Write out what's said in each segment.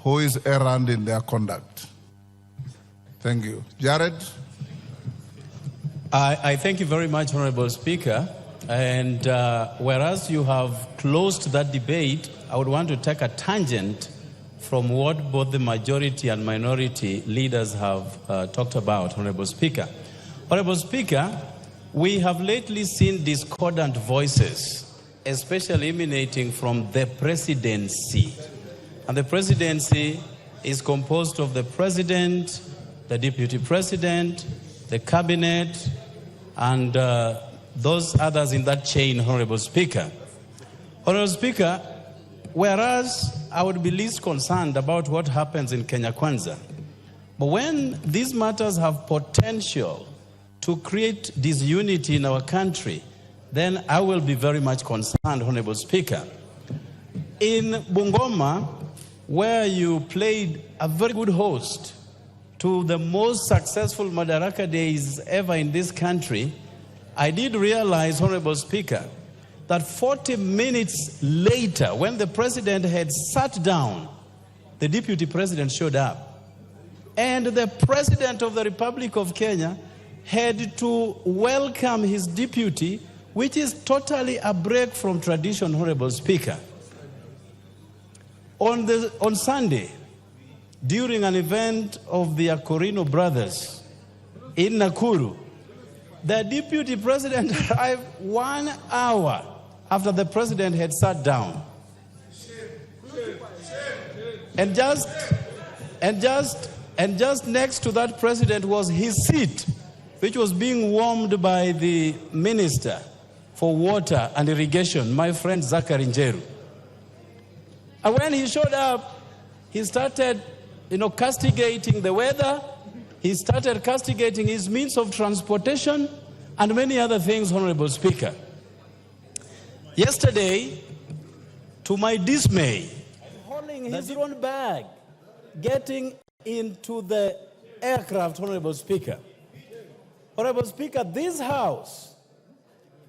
who is errant in their conduct. Thank you. Jared? I thank you very much, Honorable Speaker. And whereas you have closed that debate, I would want to take a tangent from what both the majority and minority leaders have talked about, Honorable Speaker. Honorable Speaker, we have lately seen discordant voices, especially emanating from the presidency. And the presidency is composed of the president, the deputy president, the cabinet, and those others in that chain, Honorable Speaker. Honorable Speaker, whereas I would be least concerned about what happens in Kenya Kwanza, but when these matters have potential to create disunity in our country, then I will be very much concerned, Honorable Speaker. In Bungoma, where you played a very good host to the most successful Madaraka Days ever in this country, I did realize, Honorable Speaker, that 40 minutes later, when the president had sat down, the deputy president showed up. And the president of the Republic of Kenya had to welcome his deputy, which is totally a break from tradition, Honorable Speaker. On Sunday, during an event of the Akorino brothers in Nakuru, the deputy president arrived 1 hour after the president had sat down. And just next to that president was his seat, which was being warmed by the Minister for Water and Irrigation, my friend Zachary Njeru. And when he showed up, he started, castigating the weather. He started castigating his means of transportation and many other things, Honorable Speaker. Yesterday, to my dismay, holding his own bag, getting into the aircraft, Honorable Speaker. Honorable Speaker, this House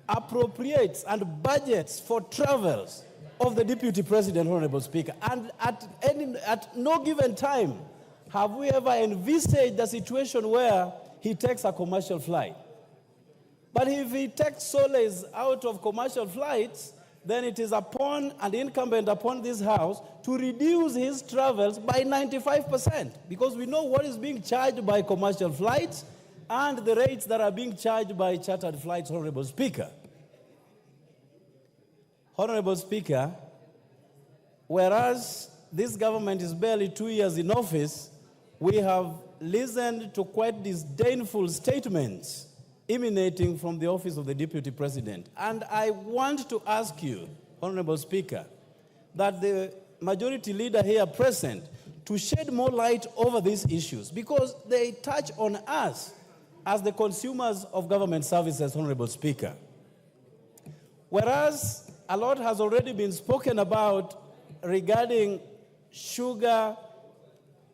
appropriates and budgets for travels of the Deputy President, Honorable Speaker. And at no given time have we ever envisaged a situation where he takes a commercial flight. But if he takes solace out of commercial flights, then it is upon and incumbent upon this House to reduce his travels by 95%, because we know what is being charged by commercial flights and the rates that are being charged by chartered flights, Honorable Speaker. Honorable Speaker, whereas this government is barely 2 years in office, we have listened to quite disdainful statements emanating from the office of the Deputy President. And I want to ask you, Honorable Speaker, that the majority leader here present to shed more light over these issues, because they touch on us as the consumers of government services, Honorable Speaker. Whereas a lot has already been spoken about regarding sugar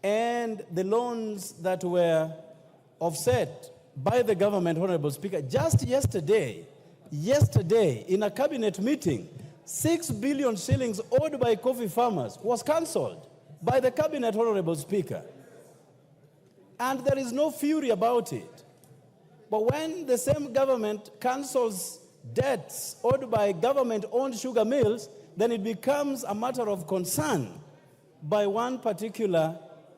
and the loans that were offset by the government, Honorable Speaker. Just yesterday, in a cabinet meeting, 6 billion shillings owed by coffee farmers was cancelled by the cabinet, Honorable Speaker. And there is no fury about it. But when the same government cancels debts owed by government-owned sugar mills, then it becomes a matter of concern by one particular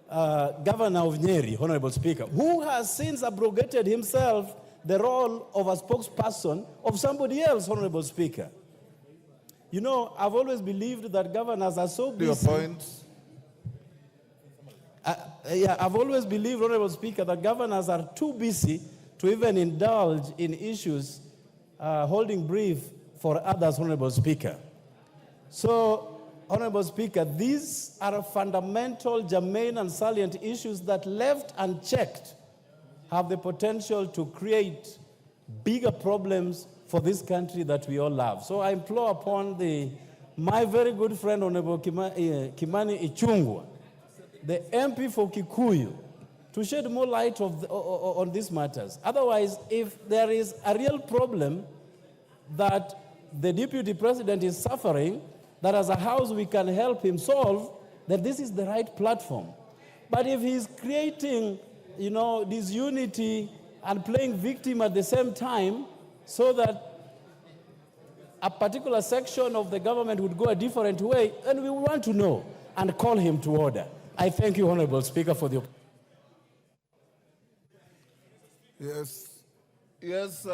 governor of Nyeri, Honorable Speaker, who has since abrogated himself the role of a spokesperson of somebody else, Honorable Speaker. You know, I've always believed that governors are so busy. Your point. I've always believed, Honorable Speaker, that governors are too busy to even indulge in issues holding brief for others, Honorable Speaker. So, Honorable Speaker, these are fundamental, germane, and salient issues that, left unchecked, have the potential to create bigger problems for this country that we all love. So I implore upon my very good friend, Honorable Kimani Ichung'wah, the MP for Kikuyu, to shed more light on these matters. Otherwise, if there is a real problem that the Deputy President is suffering, that as a House we can help him solve, that this is the right platform. But if he's creating, disunity and playing victim at the same time so that a particular section of the government would go a different way, then we want to know and call him to order. I thank you, Honorable Speaker, for the... Yes,